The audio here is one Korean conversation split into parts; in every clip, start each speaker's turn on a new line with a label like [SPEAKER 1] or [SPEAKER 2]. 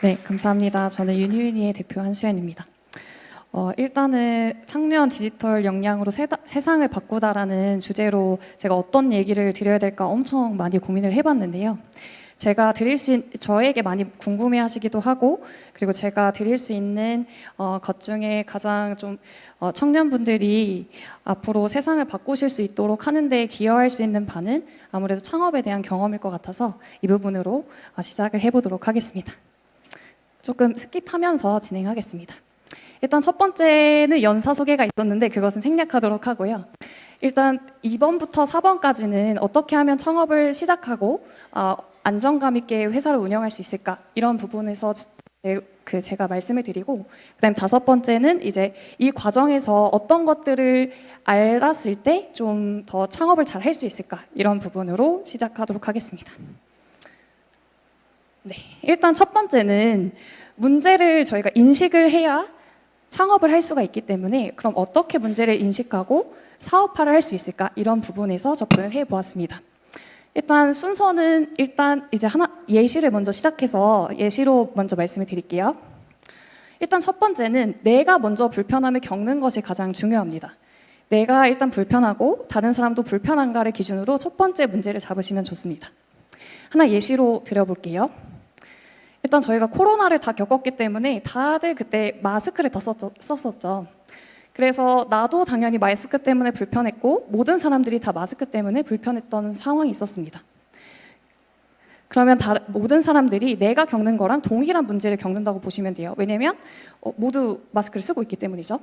[SPEAKER 1] 네, 감사합니다. 저는 유니유니의 대표 한수연입니다. 일단은 청년 디지털 역량으로 세상을 바꾸다라는 주제로 제가 어떤 얘기를 드려야 될까 엄청 많이 고민을 해봤는데요. 제가 저에게 많이 궁금해하시기도 하고, 그리고 제가 드릴 수 있는 것 중에 가장 좀 청년분들이 앞으로 세상을 바꾸실 수 있도록 하는데 기여할 수 있는 바는 아무래도 창업에 대한 경험일 것 같아서 이 부분으로 시작을 해보도록 하겠습니다. 조금 스킵하면서 진행하겠습니다. 일단 첫 번째는 연사 소개가 있었는데 그것은 생략하도록 하고요. 일단 2번부터 4번까지는 어떻게 하면 창업을 시작하고 안정감 있게 회사를 운영할 수 있을까 이런 부분에서 제가 말씀을 드리고, 그다음 5번째는 이제 이 과정에서 어떤 것들을 알았을 때 좀 더 창업을 잘 할 수 있을까 이런 부분으로 시작하도록 하겠습니다. 네, 일단 첫 번째는 문제를 저희가 인식을 해야 창업을 할 수가 있기 때문에 그럼 어떻게 문제를 인식하고 사업화를 할 수 있을까 이런 부분에서 접근을 해보았습니다. 일단 순서는 이제 예시를 먼저 시작해서 예시로 먼저 말씀을 드릴게요. 일단 첫 번째는 내가 먼저 불편함을 겪는 것이 가장 중요합니다. 내가 일단 불편하고 다른 사람도 불편한가를 기준으로 첫 번째 문제를 잡으시면 좋습니다. 하나 예시로 드려볼게요. 일단 저희가 코로나를 다 겪었기 때문에 다들 그때 마스크를 다 썼었죠. 그래서 나도 당연히 마스크 때문에 불편했고 모든 사람들이 다 마스크 때문에 불편했던 상황이 있었습니다. 그러면 모든 사람들이 내가 겪는 거랑 동일한 문제를 겪는다고 보시면 돼요. 왜냐면 모두 마스크를 쓰고 있기 때문이죠.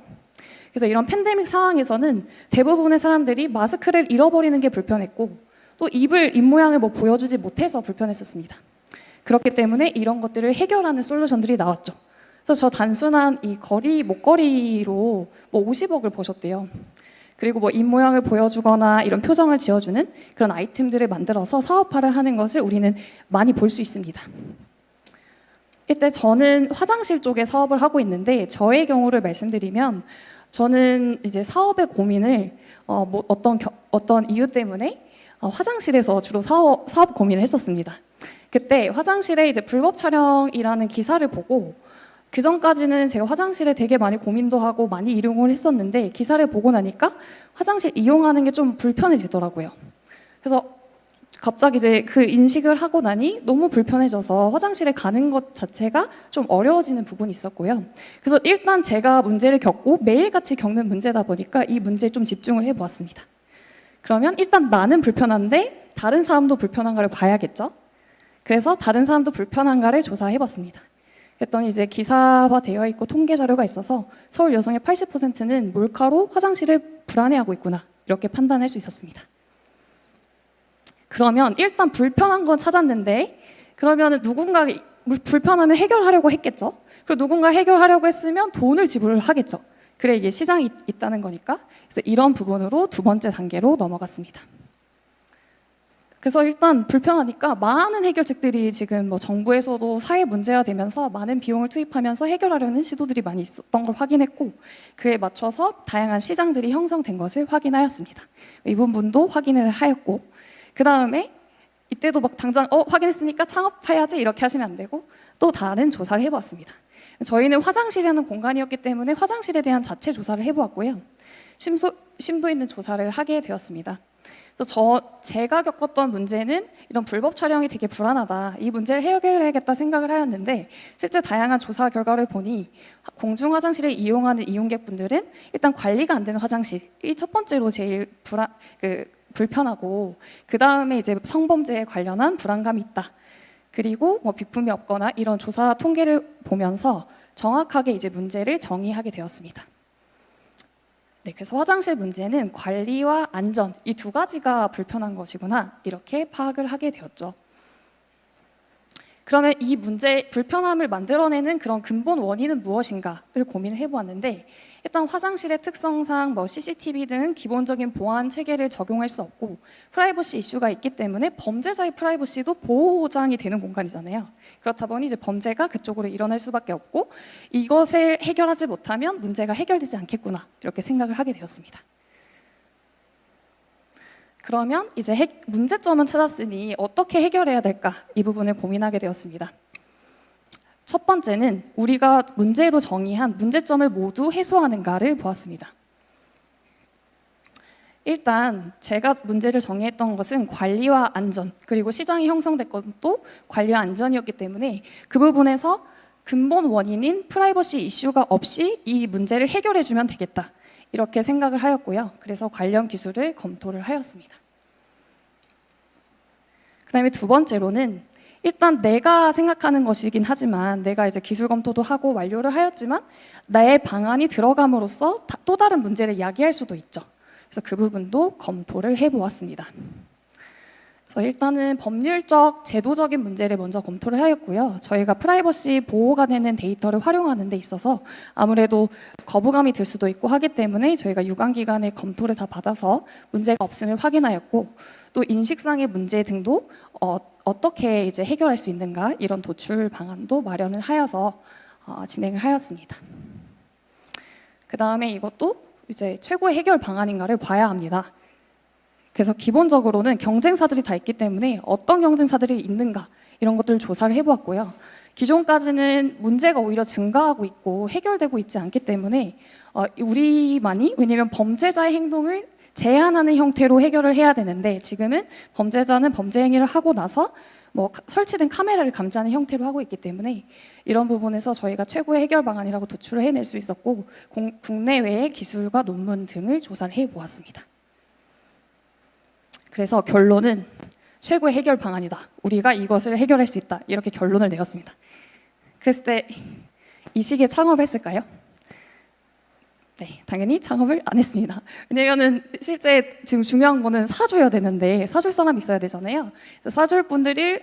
[SPEAKER 1] 그래서 이런 팬데믹 상황에서는 대부분의 사람들이 마스크를 잃어버리는 게 불편했고 또 입 모양을 보여주지 못해서 불편했었습니다. 그렇기 때문에 이런 것들을 해결하는 솔루션들이 나왔죠. 그래서 저 단순한 이 목걸이로 50억을 버셨대요. 그리고 입 모양을 보여주거나 이런 표정을 지어주는 그런 아이템들을 만들어서 사업화를 하는 것을 우리는 많이 볼 수 있습니다. 이때 저는 화장실 쪽에 사업을 하고 있는데 저의 경우를 말씀드리면 저는 이제 사업의 고민을 어떤 이유 때문에 화장실에서 주로 사업 고민을 했었습니다. 그때 화장실에 이제 불법 촬영이라는 기사를 보고, 그 전까지는 제가 화장실에 되게 많이 고민도 하고 많이 이용을 했었는데 기사를 보고 나니까 화장실 이용하는 게 좀 불편해지더라고요. 그래서 갑자기 이제 그 인식을 하고 나니 너무 불편해져서 화장실에 가는 것 자체가 좀 어려워지는 부분이 있었고요. 그래서 일단 제가 문제를 겪고 매일같이 겪는 문제다 보니까 이 문제에 좀 집중을 해보았습니다. 그러면 일단 나는 불편한데 다른 사람도 불편한가를 봐야겠죠? 그래서 다른 사람도 불편한가를 조사해봤습니다. 그랬더니 이제 기사화되어 있고 통계 자료가 있어서 서울 여성의 80%는 몰카로 화장실을 불안해하고 있구나 이렇게 판단할 수 있었습니다. 그러면 일단 불편한 건 찾았는데 그러면 누군가 불편함을 해결하려고 했겠죠. 그리고 누군가 해결하려고 했으면 돈을 지불을 하겠죠. 그래 이게 시장이 있다는 거니까. 그래서 이런 부분으로 두 번째 단계로 넘어갔습니다. 그래서 일단 불편하니까 많은 해결책들이 지금 정부에서도 사회 문제가 되면서 많은 비용을 투입하면서 해결하려는 시도들이 많이 있었던 걸 확인했고, 그에 맞춰서 다양한 시장들이 형성된 것을 확인하였습니다. 이 부분도 확인을 하였고, 그 다음에 이때도 당장 확인했으니까 창업해야지 이렇게 하시면 안 되고 또 다른 조사를 해보았습니다. 저희는 화장실이라는 공간이었기 때문에 화장실에 대한 자체 조사를 해보았고요. 심도 있는 조사를 하게 되었습니다. 그래서 제가 겪었던 문제는 이런 불법 촬영이 되게 불안하다, 이 문제를 해결해야겠다 생각을 하였는데 실제 다양한 조사 결과를 보니 공중 화장실을 이용하는 이용객분들은 일단 관리가 안 되는 화장실이 첫 번째로 제일 불편하고, 그 다음에 이제 성범죄에 관련한 불안감이 있다. 그리고 비품이 없거나 이런 조사 통계를 보면서 정확하게 이제 문제를 정의하게 되었습니다. 네, 그래서 화장실 문제는 관리와 안전 이 두 가지가 불편한 것이구나 이렇게 파악을 하게 되었죠. 그러면 이 불편함을 만들어내는 그런 근본 원인은 무엇인가를 고민을 해보았는데, 일단 화장실의 특성상 CCTV 등 기본적인 보안 체계를 적용할 수 없고 프라이버시 이슈가 있기 때문에 범죄자의 프라이버시도 보장이 되는 공간이잖아요. 그렇다 보니 이제 범죄가 그쪽으로 일어날 수밖에 없고 이것을 해결하지 못하면 문제가 해결되지 않겠구나 이렇게 생각을 하게 되었습니다. 그러면 이제 문제점은 찾았으니 어떻게 해결해야 될까 이 부분을 고민하게 되었습니다. 첫 번째는 우리가 문제로 정의한 문제점을 모두 해소하는가를 보았습니다. 일단 제가 문제를 정의했던 것은 관리와 안전, 그리고 시장이 형성된 것도 관리와 안전이었기 때문에 그 부분에서 근본 원인인 프라이버시 이슈가 없이 이 문제를 해결해 주면 되겠다, 이렇게 생각을 하였고요. 그래서 관련 기술을 검토를 하였습니다. 그 다음에 두 번째로는 일단 내가 생각하는 것이긴 하지만 내가 이제 기술 검토도 하고 완료를 하였지만 나의 방안이 들어감으로써 또 다른 문제를 야기할 수도 있죠. 그래서 그 부분도 검토를 해보았습니다. 그래서 일단은 법률적, 제도적인 문제를 먼저 검토를 하였고요. 저희가 프라이버시 보호가 되는 데이터를 활용하는 데 있어서 아무래도 거부감이 들 수도 있고 하기 때문에 저희가 유관기관의 검토를 다 받아서 문제가 없음을 확인하였고, 또 인식상의 문제 등도 어떻게 이제 해결할 수 있는가, 이런 도출 방안도 마련을 하여서 진행을 하였습니다. 그 다음에 이것도 이제 최고의 해결 방안인가를 봐야 합니다. 그래서 기본적으로는 경쟁사들이 다 있기 때문에 어떤 경쟁사들이 있는가, 이런 것들을 조사를 해보았고요. 기존까지는 문제가 오히려 증가하고 있고 해결되고 있지 않기 때문에 우리만이, 왜냐하면 범죄자의 행동을 제한하는 형태로 해결을 해야 되는데 지금은 범죄자는 범죄 행위를 하고 나서 설치된 카메라를 감지하는 형태로 하고 있기 때문에 이런 부분에서 저희가 최고의 해결 방안이라고 도출을 해낼 수 있었고, 국내외의 기술과 논문 등을 조사를 해보았습니다. 그래서 결론은 최고의 해결 방안이다, 우리가 이것을 해결할 수 있다, 이렇게 결론을 내었습니다. 그랬을 때 이 시기에 창업을 했을까요? 네, 당연히 창업을 안 했습니다. 왜냐면은 실제 지금 중요한 거는 사줘야 되는데 사줄 사람이 있어야 되잖아요. 사줄 분들이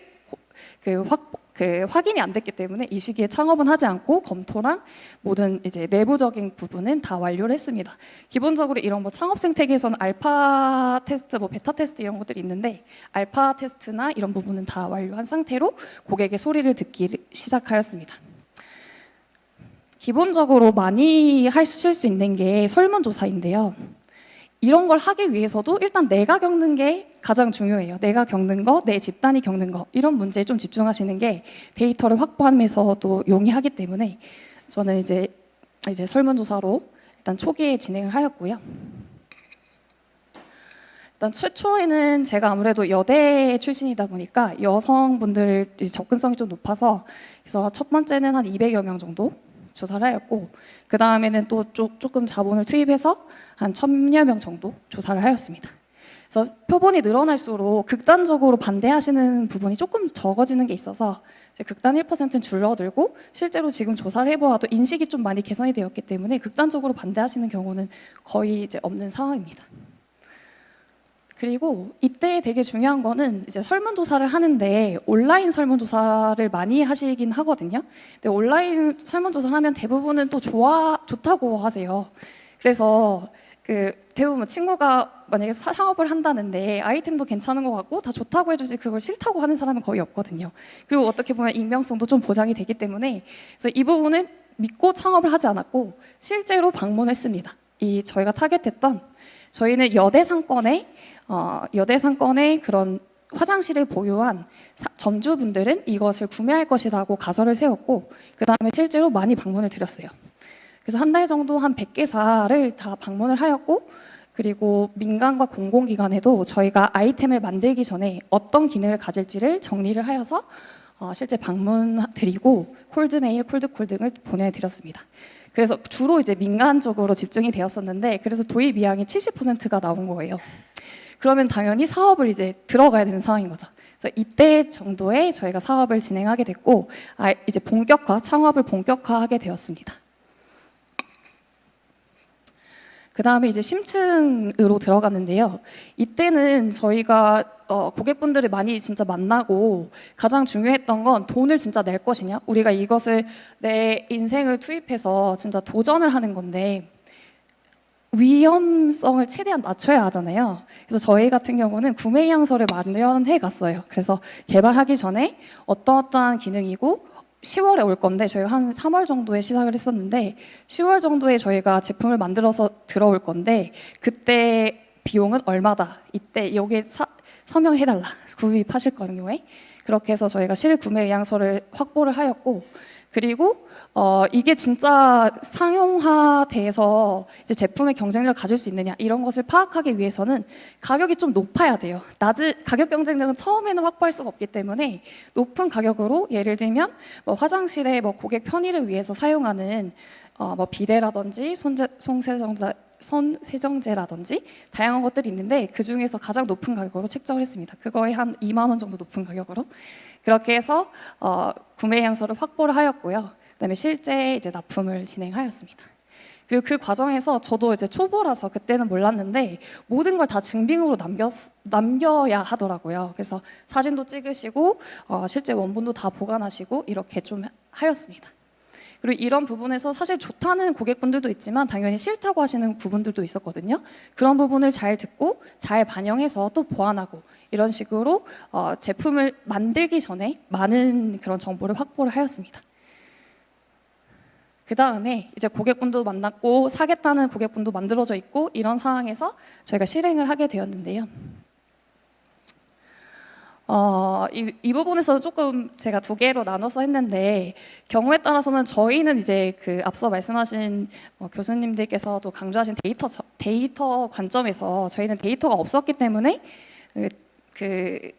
[SPEAKER 1] 확인이 안 됐기 때문에 이 시기에 창업은 하지 않고 검토랑 모든 이제 내부적인 부분은 다 완료를 했습니다. 기본적으로 이런 창업 생태계에서는 알파 테스트, 베타 테스트 이런 것들이 있는데 알파 테스트나 이런 부분은 다 완료한 상태로 고객의 소리를 듣기 시작하였습니다. 기본적으로 많이 하실 수 있는 게 설문조사인데요. 이런 걸 하기 위해서도 일단 내가 겪는 게 가장 중요해요. 내가 겪는 거, 내 집단이 겪는 거, 이런 문제에 좀 집중하시는 게 데이터를 확보하면서도 용이하기 때문에 저는 이제 설문조사로 일단 초기에 진행을 하였고요. 일단 최초에는 제가 아무래도 여대 출신이다 보니까 여성분들 접근성이 좀 높아서, 그래서 첫 번째는 한 200여 명 정도 조사를 하였고, 그 다음에는 또 조금 자본을 투입해서 한 1000여 명 정도 조사를 하였습니다. 그래서 표본이 늘어날수록 극단적으로 반대하시는 부분이 조금 적어지는 게 있어서 극단 1%는 줄어들고, 실제로 지금 조사를 해보아도 인식이 좀 많이 개선이 되었기 때문에 극단적으로 반대하시는 경우는 거의 이제 없는 상황입니다. 그리고 이때 되게 중요한 거는 이제 설문조사를 하는데 온라인 설문조사를 많이 하시긴 하거든요. 근데 온라인 설문조사를 하면 대부분은 또 좋다고 하세요. 그래서 대부분 친구가 만약에 창업을 한다는데 아이템도 괜찮은 것 같고 다 좋다고 해주지 그걸 싫다고 하는 사람은 거의 없거든요. 그리고 어떻게 보면 익명성도 좀 보장이 되기 때문에, 그래서 이 부분은 믿고 창업을 하지 않았고 실제로 방문했습니다. 저희가 타겟했던, 저희는 여대 상권의 그런 화장실을 보유한 점주분들은 이것을 구매할 것이라고 가설을 세웠고, 그 다음에 실제로 많이 방문을 드렸어요. 그래서 한 달 정도 한 100개사를 다 방문을 하였고, 그리고 민간과 공공기관에도 저희가 아이템을 만들기 전에 어떤 기능을 가질지를 정리를 하여서 실제 방문 드리고 콜드메일, 콜드콜 등을 보내드렸습니다. 그래서 주로 이제 민간 쪽으로 집중이 되었었는데, 그래서 도입 이양이 70%가 나온 거예요. 그러면 당연히 사업을 이제 들어가야 되는 상황인 거죠. 그래서 이때 정도에 저희가 사업을 진행하게 됐고, 이제 창업을 본격화하게 되었습니다. 그 다음에 이제 심층으로 들어갔는데요. 이때는 저희가 고객분들을 많이 진짜 만나고 가장 중요했던 건 돈을 진짜 낼 것이냐, 우리가 이것을 내 인생을 투입해서 진짜 도전을 하는 건데 위험성을 최대한 낮춰야 하잖아요. 그래서 저희 같은 경우는 구매 양서를 마련해 갔어요. 그래서 개발하기 전에 어떠한 기능이고 10월에 올 건데, 저희가 한 3월 정도에 시작을 했었는데 10월 정도에 저희가 제품을 만들어서 들어올 건데 그때 비용은 얼마다, 이때 여기에 서명해달라, 구입하실 경우에. 그렇게 해서 저희가 실구매 의향서를 확보를 하였고, 그리고 이게 진짜 상용화돼서 이제 제품의 경쟁력을 가질 수 있느냐 이런 것을 파악하기 위해서는 가격이 좀 높아야 돼요. 낮은 가격 경쟁력은 처음에는 확보할 수가 없기 때문에 높은 가격으로 예를 들면 뭐 화장실에 뭐 고객 편의를 위해서 사용하는 뭐 비데라든지 손세정제라든지 다양한 것들이 있는데 그 중에서 가장 높은 가격으로 책정을 했습니다. 그거에 한 2만 원 정도 높은 가격으로 그렇게 해서 구매 향서를 확보를 하였고요. 그다음에 실제 이제 납품을 진행하였습니다. 그리고 그 과정에서 저도 이제 초보라서 그때는 몰랐는데 모든 걸 다 증빙으로 남겨야 하더라고요. 그래서 사진도 찍으시고 실제 원본도 다 보관하시고 이렇게 좀 하였습니다. 그리고 이런 부분에서 사실 좋다는 고객분들도 있지만 당연히 싫다고 하시는 부분들도 있었거든요. 그런 부분을 잘 듣고 잘 반영해서 또 보완하고 이런 식으로 제품을 만들기 전에 많은 그런 정보를 확보를 하였습니다. 그 다음에 이제 고객분도 만났고 사겠다는 고객분도 만들어져 있고 이런 상황에서 저희가 실행을 하게 되었는데요. 이 부분에서 조금 제가 두 개로 나눠서 했는데 경우에 따라서는 저희는 이제 그 앞서 말씀하신 교수님들께서도 강조하신 데이터 관점에서 저희는 데이터가 없었기 때문에 그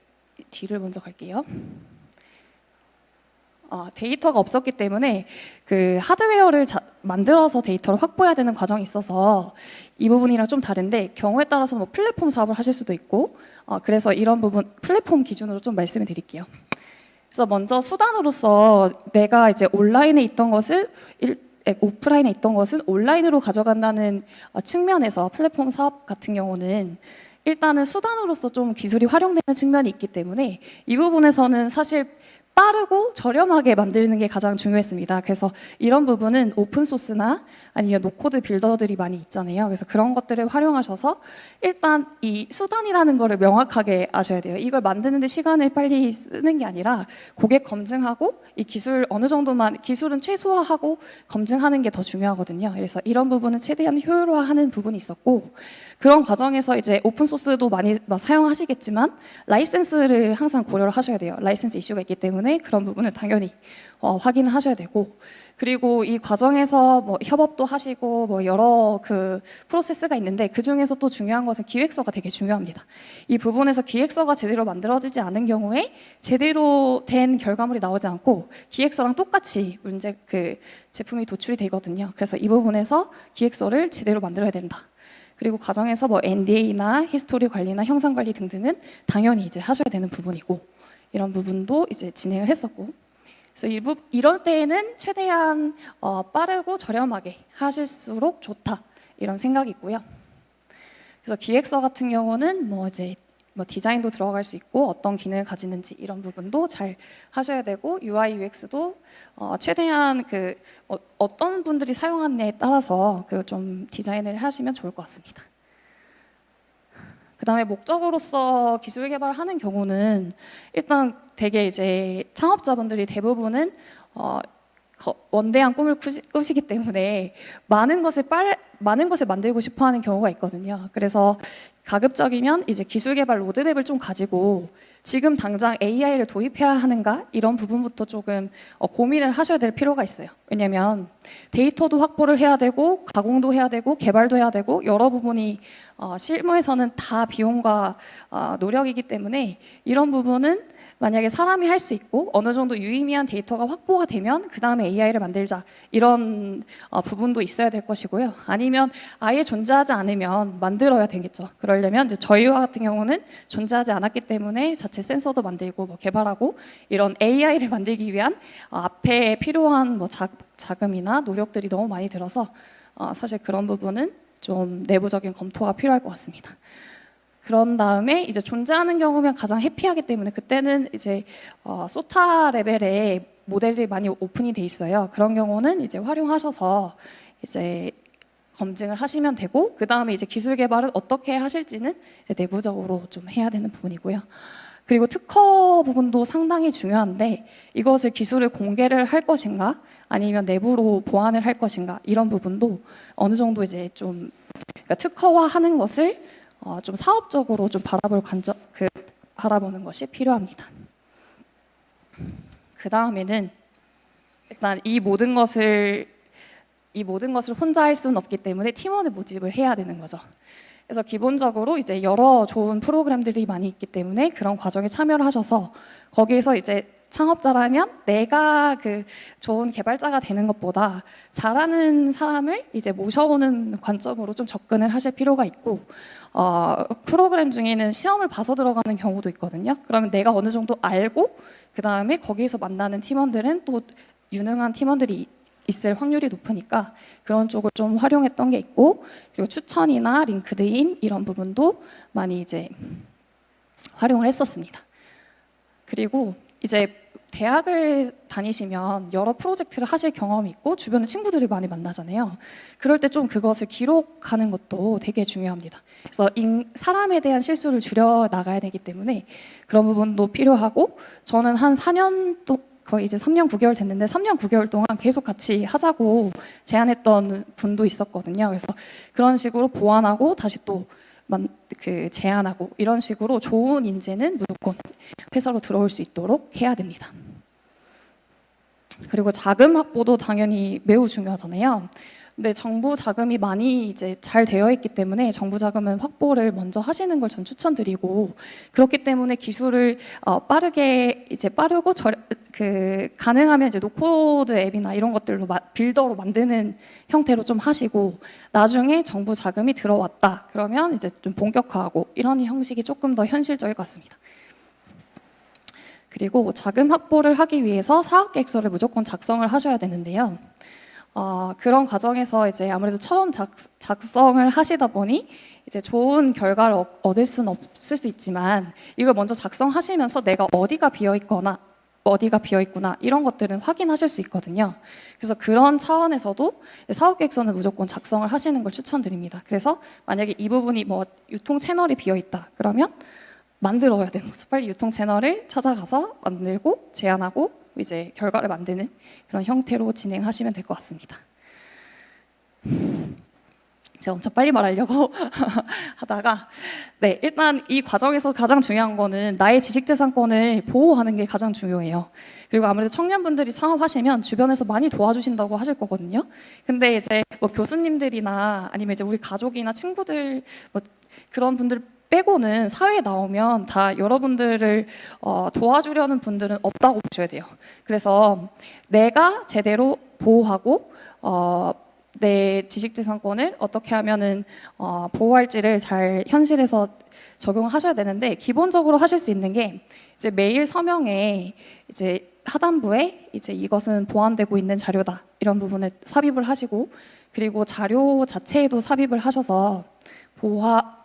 [SPEAKER 1] 뒤를 먼저 갈게요. 데이터가 없었기 때문에 그 하드웨어를 만들어서 데이터를 확보해야 되는 과정이 있어서 이 부분이랑 좀 다른데 경우에 따라서는 뭐 플랫폼 사업을 하실 수도 있고 그래서 이런 부분 플랫폼 기준으로 좀 말씀을 드릴게요. 그래서 먼저 수단으로서 내가 이제 온라인에 있던 것을 오프라인에 있던 것은 온라인으로 가져간다는 측면에서 플랫폼 사업 같은 경우는 일단은 수단으로서 좀 기술이 활용되는 측면이 있기 때문에 이 부분에서는 사실 빠르고 저렴하게 만드는 게 가장 중요했습니다. 그래서 이런 부분은 오픈소스나 아니면 노코드 빌더들이 많이 있잖아요. 그래서 그런 것들을 활용하셔서 일단 이 수단이라는 거를 명확하게 아셔야 돼요. 이걸 만드는데 시간을 빨리 쓰는 게 아니라 고객 검증하고 이 기술 어느 정도만 기술은 최소화하고 검증하는 게 더 중요하거든요. 그래서 이런 부분은 최대한 효율화하는 부분이 있었고 그런 과정에서 이제 오픈소스도 많이 사용하시겠지만 라이센스를 항상 고려를 하셔야 돼요. 라이센스 이슈가 있기 때문에 그런 부분을 당연히 확인을 하셔야 되고 그리고 이 과정에서 뭐 협업도 하시고 뭐 여러 그 프로세스가 있는데 그 중에서 또 중요한 것은 기획서가 되게 중요합니다. 이 부분에서 기획서가 제대로 만들어지지 않은 경우에 제대로 된 결과물이 나오지 않고 기획서랑 똑같이 제품이 도출이 되거든요. 그래서 이 부분에서 기획서를 제대로 만들어야 된다. 그리고 과정에서 뭐 NDA나 히스토리 관리나 형상 관리 등등은 당연히 이제 하셔야 되는 부분이고 이런 부분도 이제 진행을 했었고 그래서 이럴 때에는 최대한 빠르고 저렴하게 하실수록 좋다 이런 생각이 있고요. 그래서 기획서 같은 경우는 뭐 디자인도 들어갈 수 있고 어떤 기능을 가지는지 이런 부분도 잘 하셔야 되고 UI UX도 최대한 어떤 분들이 사용하느냐에 따라서 좀 디자인을 하시면 좋을 것 같습니다. 그 다음에 목적으로서 기술 개발을 하는 경우는 일단 되게 이제 창업자분들이 대부분은 원대한 꿈을 꾸시기 때문에 많은 것을 만들고 싶어 하는 경우가 있거든요. 그래서 가급적이면 이제 기술 개발 로드맵을 좀 가지고 지금 당장 AI를 도입해야 하는가 이런 부분부터 조금 고민을 하셔야 될 필요가 있어요. 왜냐하면 데이터도 확보를 해야 되고 가공도 해야 되고 개발도 해야 되고 여러 부분이 실무에서는 다 비용과 노력이기 때문에 이런 부분은 만약에 사람이 할 수 있고 어느 정도 유의미한 데이터가 확보가 되면 그 다음에 AI를 만들자 이런 부분도 있어야 될 것이고요. 아니면 아예 존재하지 않으면 만들어야 되겠죠. 그러려면 이제 저희와 같은 경우는 존재하지 않았기 때문에 자체 센서도 만들고 뭐 개발하고 이런 AI를 만들기 위한 앞에 필요한 뭐 자금이나 노력들이 너무 많이 들어서 사실 그런 부분은 좀 내부적인 검토가 필요할 것 같습니다. 그런 다음에 이제 존재하는 경우면 가장 해피하기 때문에 그때는 이제 소타 레벨의 모델이 많이 오픈이 돼 있어요. 그런 경우는 이제 활용하셔서 이제 검증을 하시면 되고 그 다음에 이제 기술 개발은 어떻게 하실지는 이제 내부적으로 좀 해야 되는 부분이고요. 그리고 특허 부분도 상당히 중요한데 이것을 기술을 공개를 할 것인가 아니면 내부로 보완을 할 것인가 이런 부분도 어느 정도 이제 좀 그러니까 특허화하는 것을 좀 사업적으로 좀 바라보는 것이 필요합니다. 그 다음에는 일단 이 모든 것을 혼자 할 수는 없기 때문에 팀원을 모집을 해야 되는 거죠. 그래서 기본적으로 이제 여러 좋은 프로그램들이 많이 있기 때문에 그런 과정에 참여를 하셔서 거기에서 이제 창업자라면 내가 그 좋은 개발자가 되는 것보다 잘하는 사람을 이제 모셔오는 관점으로 좀 접근을 하실 필요가 있고, 프로그램 중에는 시험을 봐서 들어가는 경우도 있거든요. 그러면 내가 어느 정도 알고 그 다음에 거기에서 만나는 팀원들은 또 유능한 팀원들이 있을 확률이 높으니까 그런 쪽을 좀 활용했던 게 있고, 그리고 추천이나 링크드인 이런 부분도 많이 이제 활용을 했었습니다. 그리고 이제 대학을 다니시면 여러 프로젝트를 하실 경험이 있고 주변에 친구들이 많이 만나잖아요. 그럴 때 좀 그것을 기록하는 것도 되게 중요합니다. 그래서 사람에 대한 실수를 줄여 나가야 되기 때문에 그런 부분도 필요하고, 저는 한 4년 동 거의 이제 3년 9개월 됐는데 3년 9개월 동안 계속 같이 하자고 제안했던 분도 있었거든요. 그래서 그런 식으로 보완하고 다시 또 제안하고 이런 식으로 좋은 인재는 무조건 회사로 들어올 수 있도록 해야 됩니다. 그리고 자금 확보도 당연히 매우 중요하잖아요. 근데 정부 자금이 많이 이제 잘 되어 있기 때문에 정부 자금은 확보를 먼저 하시는 걸 전 추천드리고, 그렇기 때문에 기술을 빠르고 가능하면 이제 노코드 앱이나 이런 것들로 빌더로 만드는 형태로 좀 하시고, 나중에 정부 자금이 들어왔다 그러면 이제 좀 본격화하고 이런 형식이 조금 더 현실적일 것 같습니다. 그리고 자금 확보를 하기 위해서 사업 계획서를 무조건 작성을 하셔야 되는데요. 그런 과정에서 이제 아무래도 처음 작성을 하시다 보니 이제 좋은 결과를 얻을 수는 없을 수 있지만, 이걸 먼저 작성하시면서 내가 어디가 비어 있구나 이런 것들은 확인하실 수 있거든요. 그래서 그런 차원에서도 사업 계획서는 무조건 작성을 하시는 걸 추천드립니다. 그래서 만약에 이 부분이 뭐 유통 채널이 비어 있다 그러면 만들어야 되는 거죠. 빨리 유통 채널을 찾아가서 만들고 제안하고 이제 결과를 만드는 그런 형태로 진행하시면 될 것 같습니다. 제가 엄청 빨리 말하려고 하다가, 네, 일단 이 과정에서 가장 중요한 거는 나의 지식재산권을 보호하는 게 가장 중요해요. 그리고 아무래도 청년분들이 창업하시면 주변에서 많이 도와주신다고 하실 거거든요. 근데 이제 뭐 교수님들이나 아니면 이제 우리 가족이나 친구들 뭐 그런 분들 빼고는 사회에 나오면 다 여러분들을 도와주려는 분들은 없다고 보셔야 돼요. 그래서 내가 제대로 보호하고 내 지식재산권을 어떻게 하면은 보호할지를 잘 현실에서 적용하셔야 되는데, 기본적으로 하실 수 있는 게 이제 메일 서명에 이제 하단부에 이제 이것은 보완되고 있는 자료다 이런 부분을 삽입을 하시고, 그리고 자료 자체에도 삽입을 하셔서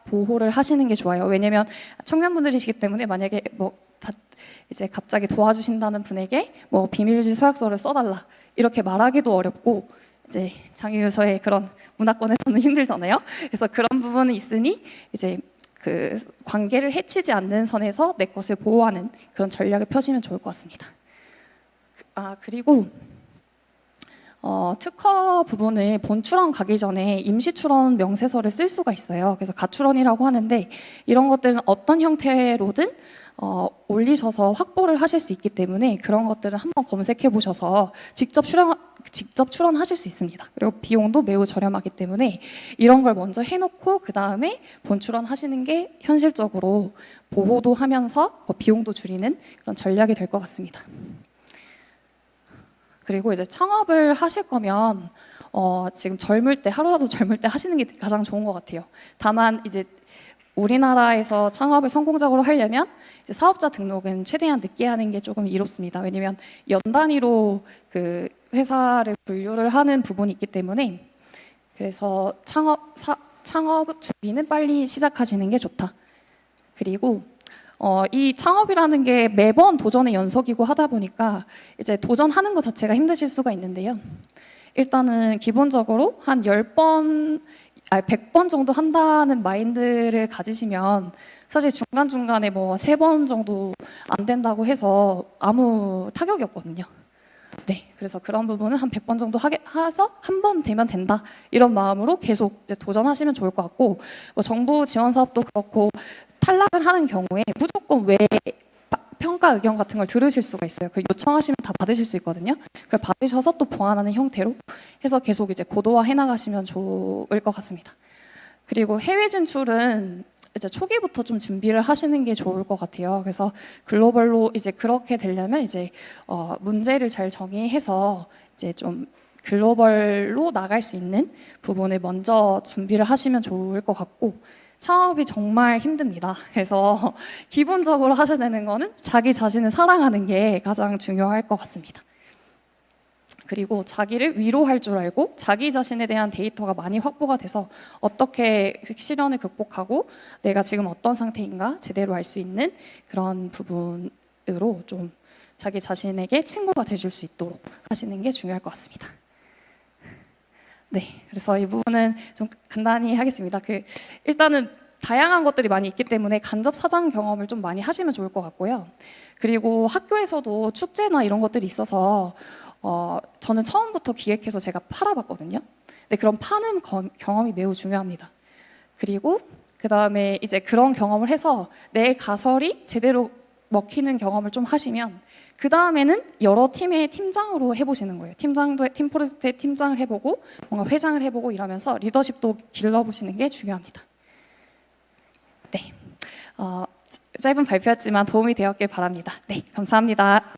[SPEAKER 1] 보호를 하시는 게 좋아요. 왜냐면 청년분들이시기 때문에 만약에 이제 갑자기 도와주신다는 분에게 뭐 비밀유지 서약서를 써달라 이렇게 말하기도 어렵고, 이제 장유유서의 그런 문화권에서는 힘들잖아요. 그래서 그런 부분은 있으니 이제 그 관계를 해치지 않는 선에서 내 것을 보호하는 그런 전략을 펴시면 좋을 것 같습니다. 그리고 특허 부분을 본출원 가기 전에 임시출원 명세서를 쓸 수가 있어요. 그래서 가출원이라고 하는데, 이런 것들은 어떤 형태로든 올리셔서 확보를 하실 수 있기 때문에 그런 것들을 한번 검색해 보셔서 직접 출원하실 수 있습니다. 그리고 비용도 매우 저렴하기 때문에 이런 걸 먼저 해놓고 그 다음에 본출원 하시는 게 현실적으로 보호도 하면서 비용도 줄이는 그런 전략이 될 것 같습니다. 그리고 이제 창업을 하실 거면 지금 하루라도 젊을 때 하시는 게 가장 좋은 것 같아요. 다만 이제 우리나라에서 창업을 성공적으로 하려면 이제 사업자 등록은 최대한 늦게 하는 게 조금 이롭습니다. 왜냐면 연 단위로 그 회사를 분류를 하는 부분이 있기 때문에, 그래서 창업 준비는 빨리 시작하시는 게 좋다. 그리고 이 창업이라는 게 매번 도전의 연속이고 하다 보니까 이제 도전하는 것 자체가 힘드실 수가 있는데요. 일단은 기본적으로 한 100번 정도 한다는 마인드를 가지시면 사실 중간중간에 뭐 3번 정도 안 된다고 해서 아무 타격이 없거든요. 네, 그래서 그런 부분은 한 100번 정도 해서 한 번 되면 된다 이런 마음으로 계속 이제 도전하시면 좋을 것 같고, 뭐 정부 지원 사업도 그렇고 탈락을 하는 경우에 무조건 왜 추가 의견 같은 걸 들으실 수가 있어요. 그 요청하시면 다 받으실 수 있거든요. 그걸 받으셔서 또 보완하는 형태로 해서 계속 이제 고도화해 나가시면 좋을 것 같습니다. 그리고 해외 진출은 이제 초기부터 좀 준비를 하시는 게 좋을 것 같아요. 그래서 글로벌로 이제 그렇게 되려면 이제 문제를 잘 정의해서 이제 좀 글로벌로 나갈 수 있는 부분을 먼저 준비를 하시면 좋을 것 같고, 창업이 정말 힘듭니다. 그래서 기본적으로 하셔야 되는 거는 자기 자신을 사랑하는 게 가장 중요할 것 같습니다. 그리고 자기를 위로할 줄 알고 자기 자신에 대한 데이터가 많이 확보가 돼서 어떻게 시련을 극복하고 내가 지금 어떤 상태인가 제대로 알 수 있는 그런 부분으로 좀 자기 자신에게 친구가 돼줄 수 있도록 하시는 게 중요할 것 같습니다. 네, 그래서 이 부분은 좀 간단히 하겠습니다. 일단은 다양한 것들이 많이 있기 때문에 간접 사장 경험을 좀 많이 하시면 좋을 것 같고요. 그리고 학교에서도 축제나 이런 것들이 있어서 저는 처음부터 기획해서 제가 팔아봤거든요. 근데 그런 파는 경험이 매우 중요합니다. 그리고 그 다음에 이제 그런 경험을 해서 내 가설이 제대로 먹히는 경험을 좀 하시면 그 다음에는 여러 팀의 팀장으로 해보시는 거예요. 팀 프로젝트의 팀장을 해보고 뭔가 회장을 해보고 이러면서 리더십도 길러보시는 게 중요합니다. 네, 짧은 발표였지만 도움이 되었길 바랍니다. 네, 감사합니다.